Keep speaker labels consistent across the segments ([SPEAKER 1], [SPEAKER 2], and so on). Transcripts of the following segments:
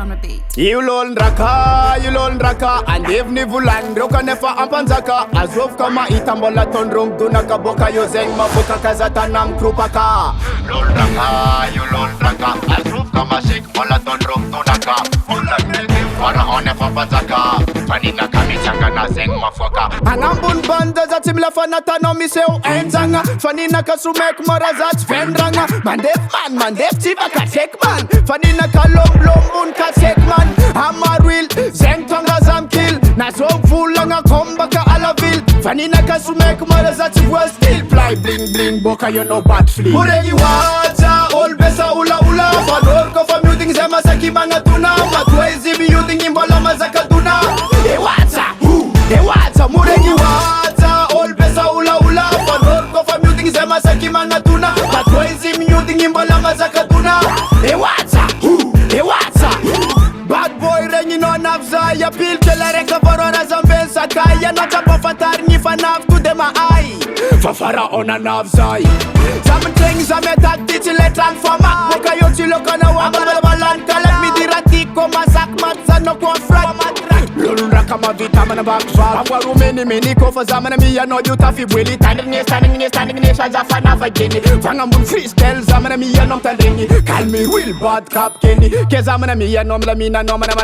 [SPEAKER 1] on the beat.
[SPEAKER 2] Yulon raka andevni vulandroka nefa ampanzaka azov kama itambola tondrong dunaka boka yozeng mafuka kazatanam krupaka yulon raka azov kama sik bola tondrong dunaka Fara one fapanzaka Fanina kami changa na zeng mafuka Anambun banda za timla fanata no miseo enzanga Fanina kasumek marazat fendrang Mandef tiba kasek man Fanina kalom kasek man Amarwil zeng tonga zamkil Nasog fulanga kombaka alavil Fanina kasumek marazat was still fly bling bling boka you no bat flee Muregi waza all besa ula Fador ko fa muting zema saki banga tuna Matwezi bi yuting imbola mazaka tuna Ewaza muregi waza all besa ula Fador ko fa muting zema saki banga tuna Matwezi bi yuting imbola mazaka tuna Ewaza Bad boy rengi no nafza ya pil kela reka varora zambensa kaya no tapa fatar ni fanaf tu dema ai Fafara ona nafzai Zaman ting zame tak titi le transforma Boka yoti lokana wabala balan kalak mi dirati ko masak matza no ko frak Lulun raka ma vita mana bakswag Apwa rumeni ko fa zamana mi ya no yuta fi bweli Standing ne shaza fana vagini Vangambun freestyle zamana mi ya nom tandringi Kalmi real bad cap kenny Ke zamana mi ya nom la mina nom mana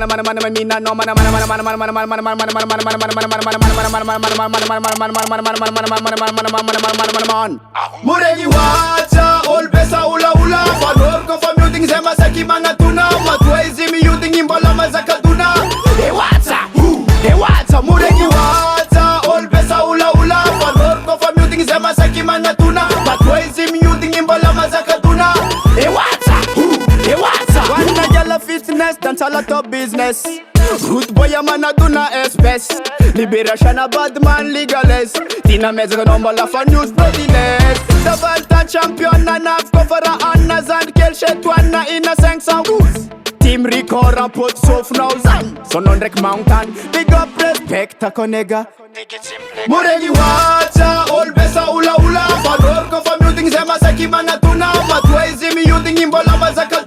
[SPEAKER 2] mina nom mana Muregi wacha all besa ula Fador ko fa muting zema saki manga tuna Matwezi mi yuting imbola mazaka tuna Ewaza muregi wacha all besa ula Fador ko fa muting zema saki manga tuna Matwezi mi yuting imbola mazaka tuna Ewaza Wanna jala fitness dance a lot of business Good boy a man a do na espèce Liberation a bad man legales Tina mezre nomba la fa news bloodiness Davalta champion a naf kofara anna zand Kel chetwana ina 500 goose Team Rico rampot sauf nauzan Sonon rek mountain Big up respect a konega Muregi wacha all besa ula Fador ko fa muting zema saki mana tuna Matwezi mi yuting imbola mazaka